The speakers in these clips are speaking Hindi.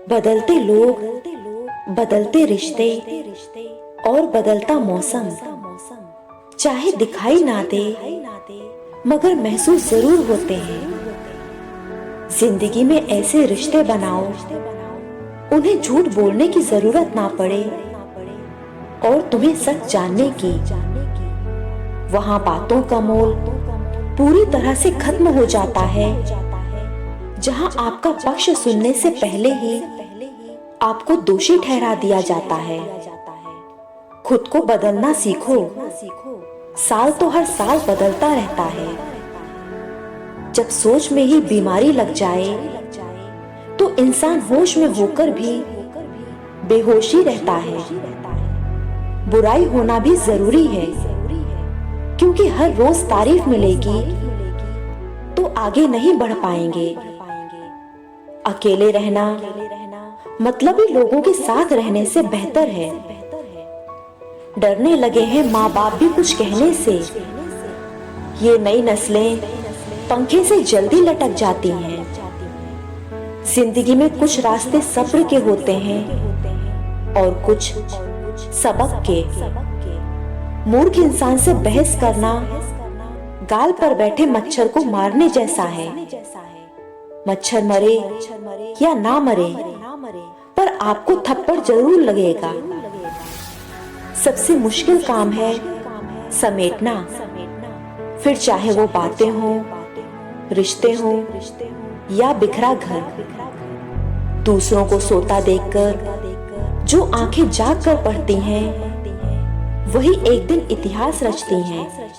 बदलते लोग, बदलते रिश्ते और बदलता मौसम, चाहे दिखाई ना दे मगर महसूस जरूर होते हैं। जिंदगी में ऐसे रिश्ते बनाओ उन्हें झूठ बोलने की जरूरत ना पड़े और तुम्हें सच जानने की। वहां बातों का मोल पूरी तरह से खत्म हो जाता है, जहां आपका पक्ष सुनने से पहले ही आपको दोषी ठहरा दिया जाता है। खुद को बदलना सीखो, साल तो हर साल बदलता रहता है। जब सोच में ही बीमारी लग जाए तो इंसान होश में होकर भी बेहोशी रहता है। बुराई होना भी जरूरी है, क्योंकि हर रोज तारीफ मिलेगी तो आगे नहीं बढ़ पाएंगे। अकेले रहना मतलबी लोगों के साथ रहने से बेहतर है। डरने लगे हैं माँ बाप भी कुछ कहने से। ये नई नस्लें पंखे से जल्दी लटक जाती हैं। जिंदगी में कुछ रास्ते सब्र के होते हैं और कुछ सबक के। मूर्ख इंसान से बहस करना गाल पर बैठे मच्छर को मारने जैसा है। मच्छर मरे या ना मरे, पर आपको थप्पड़ जरूर लगेगा। सबसे मुश्किल काम है समेटना, फिर चाहे वो बातें हों, रिश्ते हों या बिखरा घर। दूसरों को सोता देखकर जो आंखें जाग कर पढ़ती हैं, वही एक दिन इतिहास रचती हैं।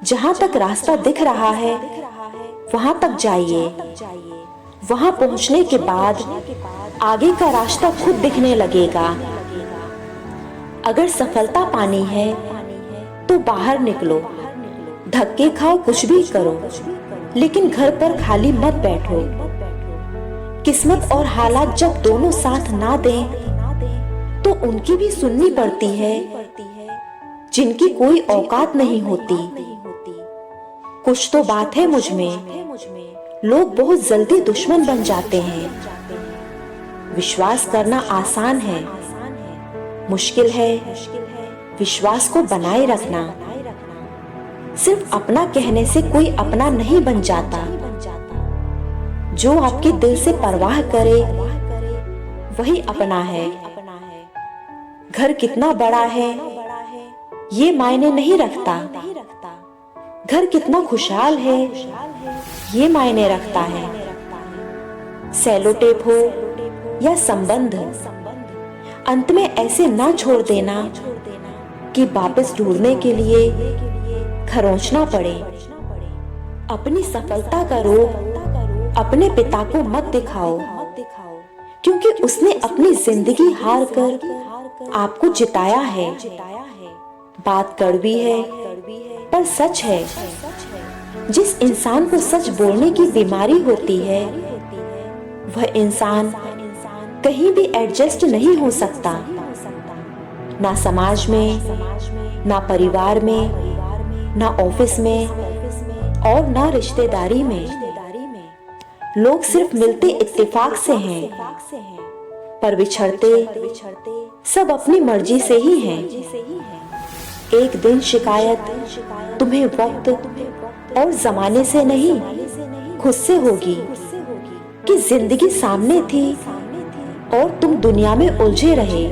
जहां तक रास्ता दिख रहा है वहां तक जाइए। वहां पहुंचने के बाद आगे का रास्ता खुद दिखने लगेगा। अगर सफलता पानी है तो बाहर निकलो, धक्के खाओ, कुछ भी करो, लेकिन घर पर खाली मत बैठो। किस्मत और हालात जब दोनों साथ ना दें तो उनकी भी सुननी पड़ती है, जिनकी कोई औकात नहीं होती। कुछ तो बात है मुझ में, लोग बहुत जल्दी दुश्मन बन जाते हैं। विश्वास करना आसान है, मुश्किल है विश्वास को बनाए रखना। सिर्फ अपना कहने से कोई अपना नहीं बन जाता। जो आपके दिल से परवाह करे वही अपना है। घर कितना बड़ा है ये मायने नहीं रखता, घर कितना खुशहाल है ये मायने रखता है। सेलो टेप हो या संबंध, अंत में ऐसे ना छोड़ देना कि वापस ढूंढने के लिए खरोंचना पड़े। अपनी सफलता का रोग अपने पिता को मत दिखाओ, क्योंकि उसने अपनी जिंदगी हार कर आपको जिताया है। बात कड़वी है पर सच है। जिस इंसान को सच बोलने की बीमारी होती है, वह इंसान कहीं भी एडजस्ट नहीं हो सकता। ना समाज में, ना परिवार में, ना ऑफिस में और ना रिश्तेदारी में। लोग सिर्फ मिलते इत्तेफाक से हैं, पर बिछड़ते सब अपनी मर्जी से ही हैं। एक दिन शिकायत तुम्हें वक्त और जमाने से नहीं, खुद से होगी कि जिंदगी सामने थी और तुम दुनिया में उलझे रहे।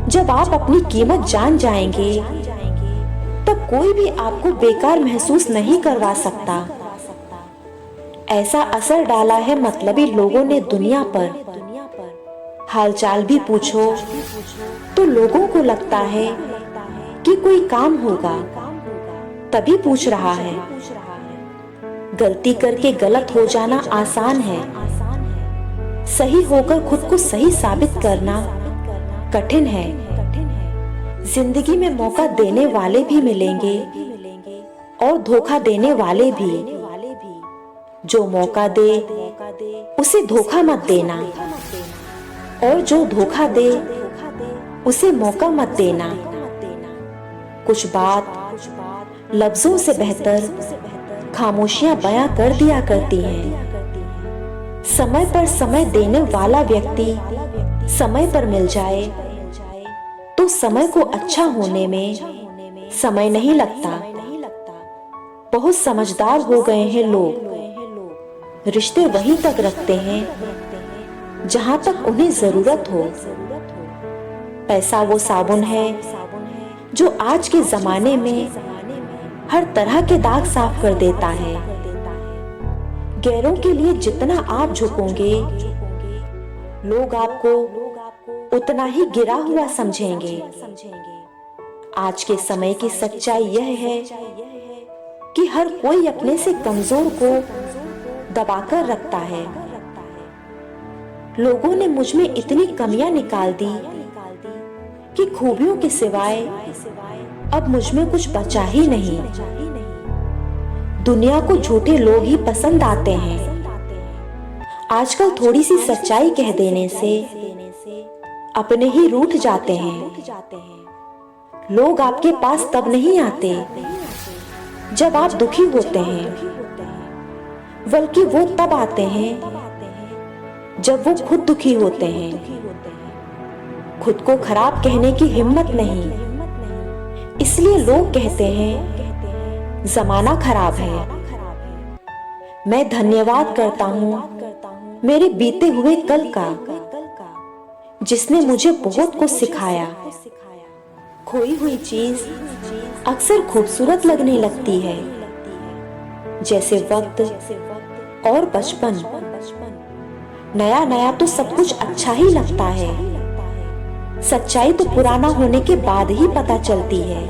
जब आप अपनी कीमत जान जाएंगे, तब कोई भी आपको बेकार महसूस नहीं करवा सकता। ऐसा असर डाला है मतलबी लोगों ने दुनिया पर। हालचाल भी पूछो तो लोगों को लगता है कि कोई काम होगा तभी पूछ रहा है। गलती करके गलत हो जाना आसान है, सही होकर खुद को सही साबित करना कठिन है। जिंदगी में मौका देने वाले भी मिलेंगे और धोखा देने वाले भी। जो मौका दे उसे धोखा मत देना, और जो धोखा दे उसे मौका मत देना। कुछ बात लफ्जों से बेहतर खामोशियां बयां कर दिया करती हैं। समय पर समय देने वाला व्यक्ति समय पर मिल जाए तो समय को अच्छा होने में समय नहीं लगता। बहुत समझदार हो गए हैं लोग, रिश्ते वहीं तक रखते हैं जहां तक उन्हें जरूरत हो। पैसा वो साबुन है जो आज के जमाने में हर तरह के दाग साफ कर देता है। गैरों के लिए जितना आप झुकोगे, लोग आपको उतना ही गिरा हुआ समझेंगे। आज के समय की सच्चाई यह है कि हर कोई अपने से कमजोर को दबाकर रखता है। लोगों ने मुझ में इतनी कमियां निकाल दी कि खूबियों के सिवाय अब मुझ में कुछ बचा ही नहीं। दुनिया को झूठे लोग ही पसंद आते हैं। आजकल थोड़ी सी सच्चाई कह देने से अपने ही रूठ जाते हैं। लोग आपके पास तब नहीं आते जब आप दुखी होते हैं, बल्कि वो तब आते हैं जब वो खुद दुखी होते हैं। खुद को खराब कहने की हिम्मत नहीं, इसलिए लोग कहते हैं जमाना खराब है। मैं धन्यवाद करता हूँ मेरे बीते हुए कल का, जिसने मुझे बहुत कुछ सिखाया। खोई हुई चीज अक्सर खूबसूरत लगने लगती है, जैसे वक्त और बचपन। नया नया तो सब कुछ अच्छा ही लगता है, सच्चाई तो पुराना होने के बाद ही पता चलती है।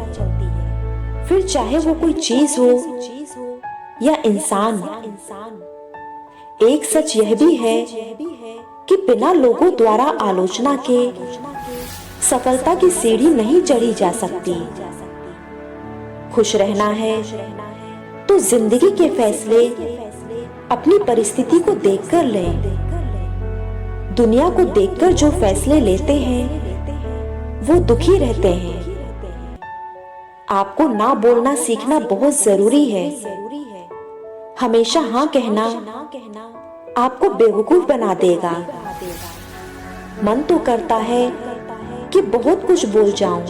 फिर चाहे वो कोई चीज हो या इंसान। एक सच यह भी है कि बिना लोगों द्वारा आलोचना के सफलता की सीढ़ी नहीं चढ़ी जा सकती। खुश रहना है तो जिंदगी के फैसले अपनी परिस्थिति को देखकर लें। दुनिया को देखकर जो फैसले लेते हैं वो दुखी रहते हैं। आपको ना बोलना सीखना बहुत जरूरी है। हमेशा हाँ कहना आपको बेवकूफ बना देगा। मन तो करता है कि बहुत कुछ बोल जाऊं,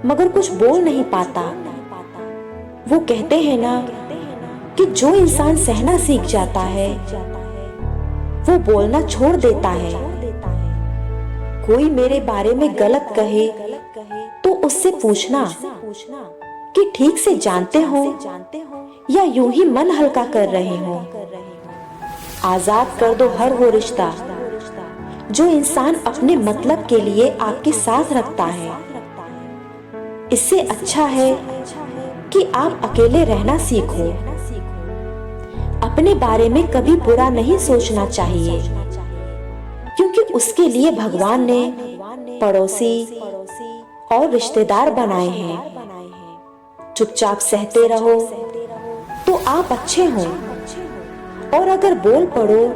मगर कुछ बोल नहीं पाता। वो कहते हैं ना कि जो इंसान सहना सीख जाता है वो बोलना छोड़ देता है। कोई मेरे बारे में गलत कहे तो उससे पूछना कि ठीक से जानते हो या यूं ही मन हल्का कर रहे हो। आजाद कर दो हर वो रिश्ता जो इंसान अपने मतलब के लिए आपके साथ रखता है। इससे अच्छा है कि आप अकेले रहना सीखो। अपने बारे में कभी बुरा नहीं सोचना चाहिए, क्योंकि उसके लिए भगवान ने पड़ोसी और रिश्तेदार बनाए हैं। चुपचाप सहते रहो तो आप अच्छे हो, और अगर बोल पड़ो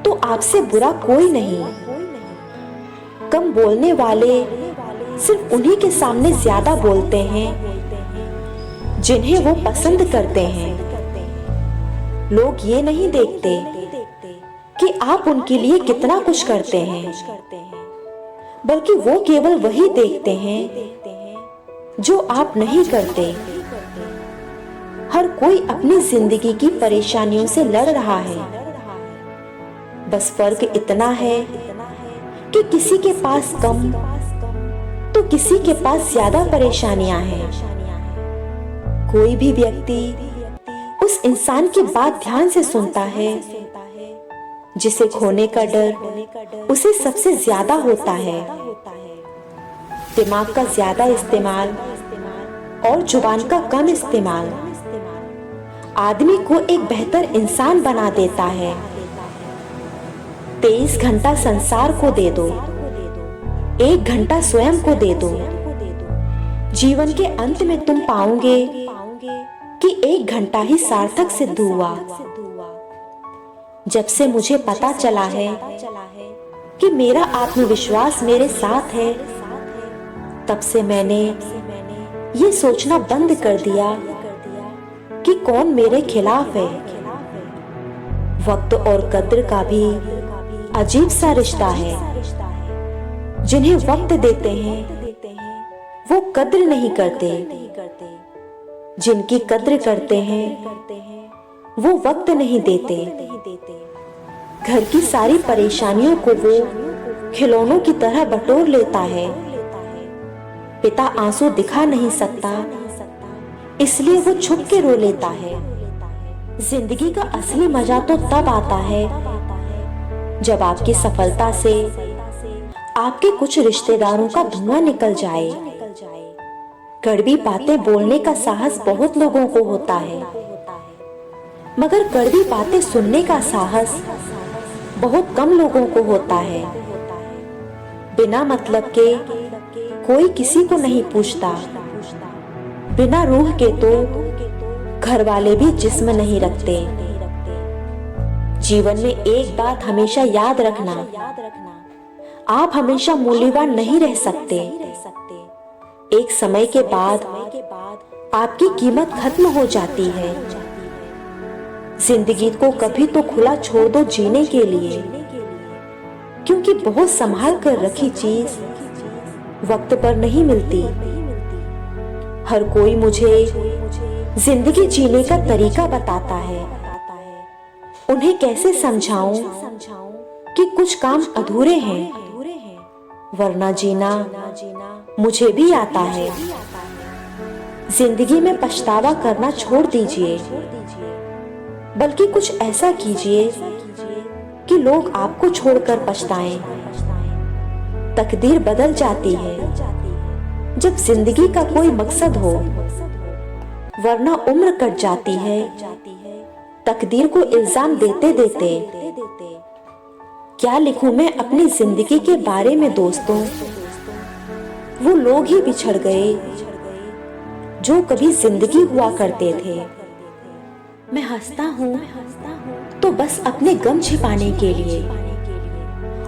तो आपसे बुरा कोई नहीं। कम बोलने वाले सिर्फ उन्हीं के सामने ज्यादा बोलते हैं जिन्हें वो पसंद करते हैं। लोग ये नहीं देखते कि आप उनके लिए कितना कुछ करते हैं, बल्कि वो केवल वही देखते हैं जो आप नहीं करते। हर कोई अपनी जिंदगी की परेशानियों से लड़ रहा है। बस फर्क इतना है कि किसी के पास कम तो किसी के पास ज्यादा परेशानियां हैं। कोई भी व्यक्ति उस इंसान की बात ध्यान से सुनता है जिसे खोने का डर उसे सबसे ज्यादा होता है। दिमाग का ज्यादा इस्तेमाल और जुबान का कम इस्तेमाल आदमी को एक बेहतर इंसान बना देता है। 23 घंटा संसार को दे दो, 1 घंटा स्वयं को दे दो। जीवन के अंत में तुम पाओगे कि 1 घंटा ही सार्थक सिद्ध हुआ। जब से मुझे पता चला है कि मेरा आत्मविश्वास मेरे साथ है, तब से मैंने ये सोचना बंद कर दिया कि कौन मेरे खिलाफ है। वक्त और कद्र का भी अजीब सा रिश्ता है। जिन्हें वक्त देते हैं वो कद्र नहीं करते, जिनकी कद्र करते हैं वो वक्त नहीं देते। घर की सारी परेशानियों को वो खिलौनों की तरह बटोर लेता है। पिता आंसू दिखा नहीं सकता, इसलिए वो छुप के रो लेता है। जिंदगी का असली मजा तो तब आता है जब आपकी सफलता से आपके कुछ रिश्तेदारों का धुआं निकल जाए। कड़वी बातें बोलने का साहस बहुत लोगों को होता है, मगर कड़वी बातें सुनने का साहस बहुत कम लोगों को होता है। बिना मतलब के कोई किसी को नहीं पूछता, बिना रूह के तो घर वाले भी जिस्म नहीं रखते। जीवन में एक बात हमेशा याद रखना, आप हमेशा मूल्यवान नहीं रह सकते। एक समय के बाद आपकी कीमत खत्म हो जाती है। जिंदगी को कभी तो खुला छोड़ दो जीने के लिए, क्योंकि बहुत संभाल कर रखी चीज वक्त पर नहीं मिलती। हर कोई मुझे जिंदगी जीने का तरीका बताता है, उन्हें कैसे समझाऊं कि कुछ काम अधूरे हैं, वरना जीना मुझे भी आता है। जिंदगी में पछतावा करना छोड़ दीजिए, बल्कि कुछ ऐसा कीजिए कि लोग आपको छोड़कर पछताएं। तकदीर बदल जाती है जब जिंदगी का कोई मकसद हो, वरना उम्र कट जाती है तकदीर को इल्जाम देते देते। क्या लिखूं मैं अपनी जिंदगी के बारे में दोस्तों, वो लोग ही बिछड़ गए जो कभी जिंदगी हुआ करते थे। मैं हंसता हूँ तो बस अपने गम छिपाने के लिए,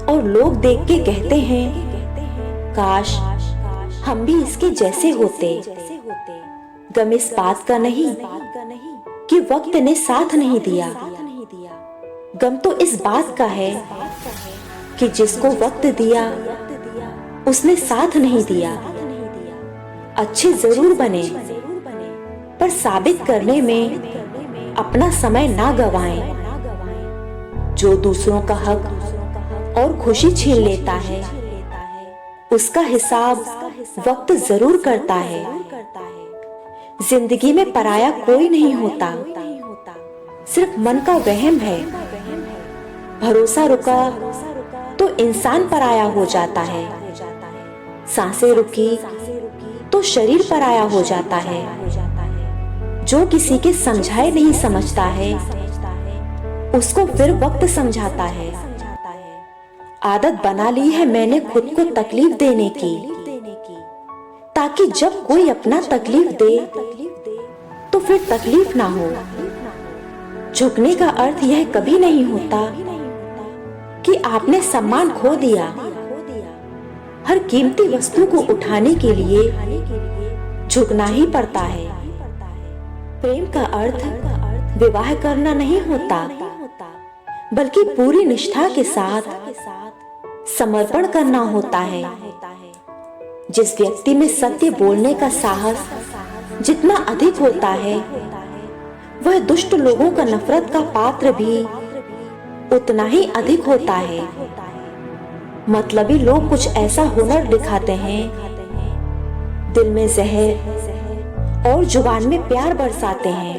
और लोग देख के कहते हैं काश हम भी इसके जैसे होते। गम इस बात का नहीं कि वक्त ने साथ नहीं दिया, गम तो इस बात का है कि जिसको वक्त दिया उसने साथ नहीं दिया। अच्छे जरूर बने, पर साबित करने में अपना समय ना गवाएं। जो दूसरों का हक और खुशी छीन लेता है, उसका हिसाब वक्त जरूर करता है। जिंदगी में पराया कोई नहीं होता, सिर्फ मन का वहम है। भरोसा रुका तो इंसान पराया हो जाता है, सांसें रुकी तो शरीर पराया हो जाता है। जो किसी के समझाए नहीं समझता है, उसको फिर वक्त समझाता है। आदत बना ली है मैंने खुद को तकलीफ देने की, ताकि जब कोई अपना तकलीफ दे तो फिर तकलीफ ना हो। झुकने का अर्थ यह कभी नहीं होता कि आपने सम्मान खो दिया। हर कीमती वस्तु को उठाने के लिए झुकना ही पड़ता है। प्रेम का अर्थ विवाह करना नहीं होता, बल्कि पूरी निष्ठा के साथ समर्पण करना होता है। जिस व्यक्ति में सत्य बोलने का साहस जितना अधिक होता है, वह दुष्ट लोगों का नफरत का पात्र भी उतना ही अधिक होता है। मतलबी लोग कुछ ऐसा हुनर दिखाते हैं, दिल में जहर और जुबान में प्यार बरसाते हैं।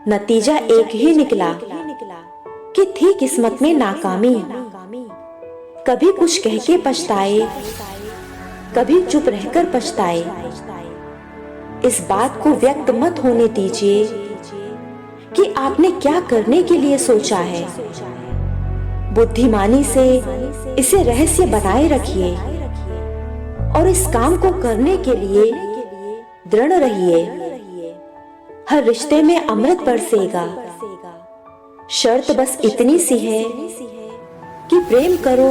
नतीजा एक ही निकला कि थी किस्मत में नाकामी। कभी कुछ कह के पछताए, कभी चुप रहकर पछताए। इस बात को व्यक्त मत होने दीजिए कि आपने क्या करने के लिए सोचा है। बुद्धिमानी से इसे रहस्य बनाए रखिए और इस काम को करने के लिए दृढ़ रहिए। हर रिश्ते में अमृत बरसेगा, शर्त बस इतनी सी है कि प्रेम करो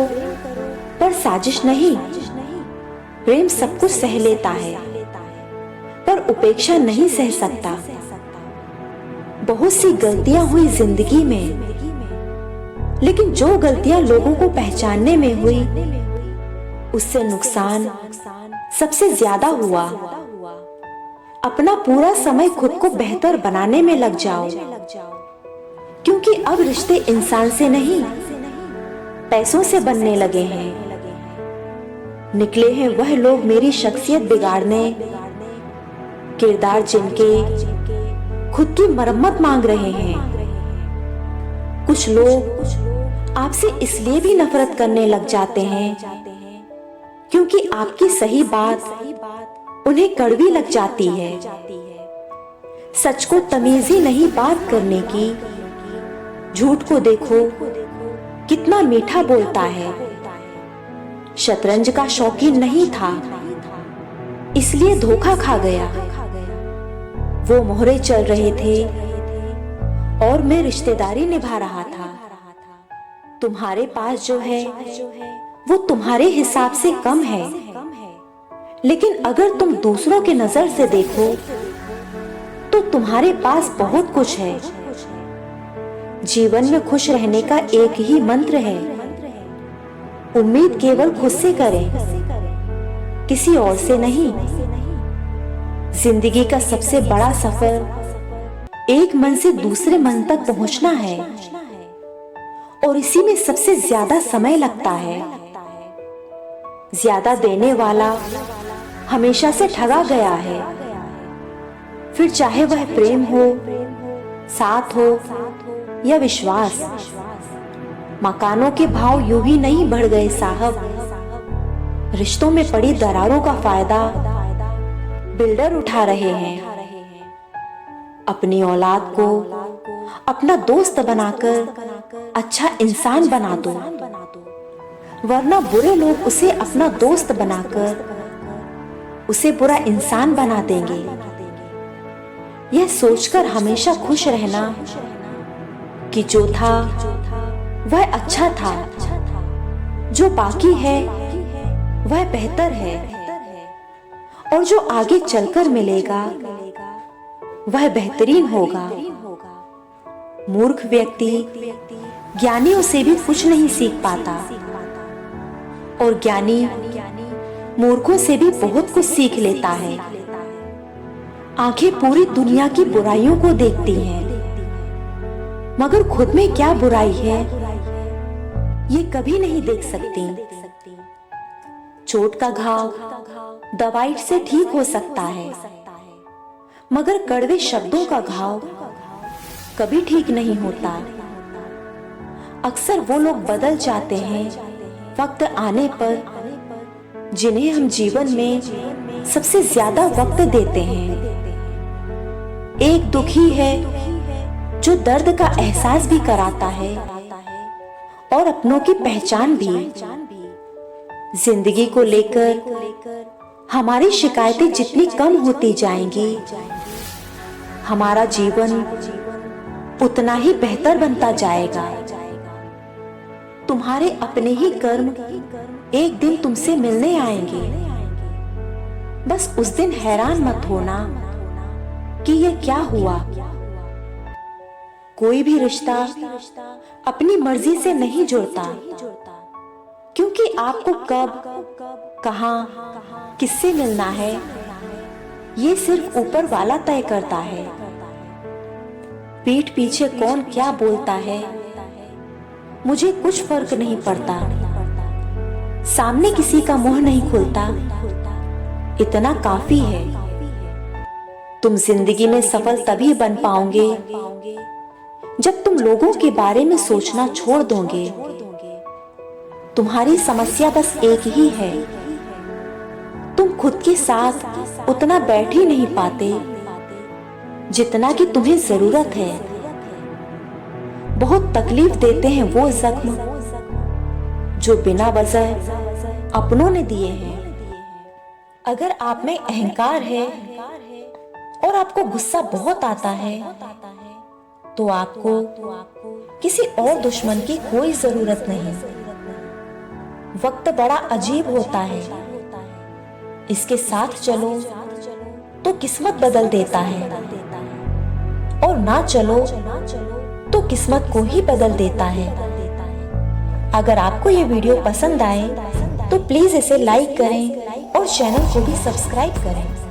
पर साजिश नहीं। प्रेम सब कुछ सह लेता है, पर उपेक्षा नहीं सह सकता। बहुत सी गलतियां हुई जिंदगी में, लेकिन जो गलतियां लोगों को पहचानने में हुई, उससे नुकसान सबसे ज्यादा हुआ। अपना पूरा समय खुद को बेहतर बनाने में लग जाओ, क्योंकि अब रिश्ते इंसान से नहीं, पैसों से बनने लगे हैं। निकले हैं वह लोग मेरी शख्सियत बिगाड़ने, किरदार जिनके खुद की मरम्मत मांग रहे हैं। कुछ लोग आपसे इसलिए भी नफरत करने लग जाते हैं क्योंकि आपकी सही बात उन्हें कड़वी लग जाती है। सच को तमीज ही नहीं बात करने की, झूठ को देखो कितना मीठा बोलता है। शतरंज का शौकीन नहीं था, इसलिए धोखा खा गया। वो मोहरे चल रहे थे और मैं रिश्तेदारी निभा रहा था। तुम्हारे पास जो है वो तुम्हारे हिसाब से कम है, लेकिन अगर तुम दूसरों के नजर से देखो तो तुम्हारे पास बहुत कुछ है। जीवन में खुश रहने का एक ही मंत्र है, उम्मीद केवल खुद से करें, किसी और से नहीं। जिंदगी का सबसे बड़ा सफर एक मन से दूसरे मन तक पहुंचना है, और इसी में सबसे ज्यादा समय लगता है। ज्यादा देने वाला हमेशा से ठगा गया है, फिर चाहे वह प्रेम हो, साथ हो या विश्वास। मकानों के भाव यूं ही नहीं बढ़ गए साहब, रिश्तों में पड़ी दरारों का फायदा बिल्डर उठा रहे हैं। अपनी औलाद को अपना दोस्त बनाकर अच्छा इंसान बना दो, वरना बुरे लोग उसे अपना दोस्त बनाकर उसे बुरा इंसान बना देंगे। यह सोचकर हमेशा खुश रहना कि जो था वह अच्छा था, जो बाकी है वह बेहतर है, और जो आगे चलकर मिलेगा वह बेहतरीन होगा। मूर्ख व्यक्ति ज्ञानियों से भी कुछ नहीं सीख पाता, और ज्ञानी मूर्खों से भी बहुत कुछ सीख लेता है। आंखें पूरी दुनिया की बुराइयों को देखती हैं, मगर खुद में क्या बुराई है ये कभी नहीं देख सकती। चोट का घाव दवाई से ठीक हो सकता है, मगर कड़वे शब्दों का घाव कभी ठीक नहीं होता। अक्सर वो लोग बदल जाते हैं वक्त आने पर, जिन्हें हम जीवन में सबसे ज्यादा वक्त देते हैं। एक दुखी है जो दर्द का एहसास भी कराता है और अपनों की पहचान भी। जिंदगी को लेकर हमारी शिकायतें जितनी कम होती जाएंगी, हमारा जीवन उतना ही बेहतर बनता जाएगा। तुम्हारे अपने ही कर्म एक दिन तुमसे मिलने आएंगे। बस उस दिन हैरान मत होना कि ये क्या हुआ। कोई भी रिश्ता अपनी मर्जी से नहीं जुड़ता, क्योंकि आपको कब, कहां, किससे मिलना है ये सिर्फ ऊपर वाला तय करता है। पीठ पीछे कौन क्या बोलता है मुझे कुछ फर्क नहीं पड़ता। सामने किसी का मुंह नहीं खुलता, इतना काफी है। तुम जिंदगी में सफल तभी बन पाओगे जब तुम लोगों के बारे में सोचना छोड़ दोगे। तुम्हारी समस्या बस एक ही है, तुम खुद के साथ उतना बैठ ही नहीं पाते जितना कि तुम्हें जरूरत है। बहुत तकलीफ देते हैं वो जख्म जो बिना वजह अपनों ने दिए हैं। अगर आप में अहंकार है और आपको गुस्सा बहुत आता है, तो आपको किसी और दुश्मन की कोई जरूरत नहीं। वक्त बड़ा अजीब होता है, इसके साथ चलो तो किस्मत बदल देता है, और ना चलो तो किस्मत को ही बदल देता है। अगर आपको ये वीडियो पसंद आए तो प्लीज इसे लाइक करें और चैनल को भी सब्सक्राइब करें।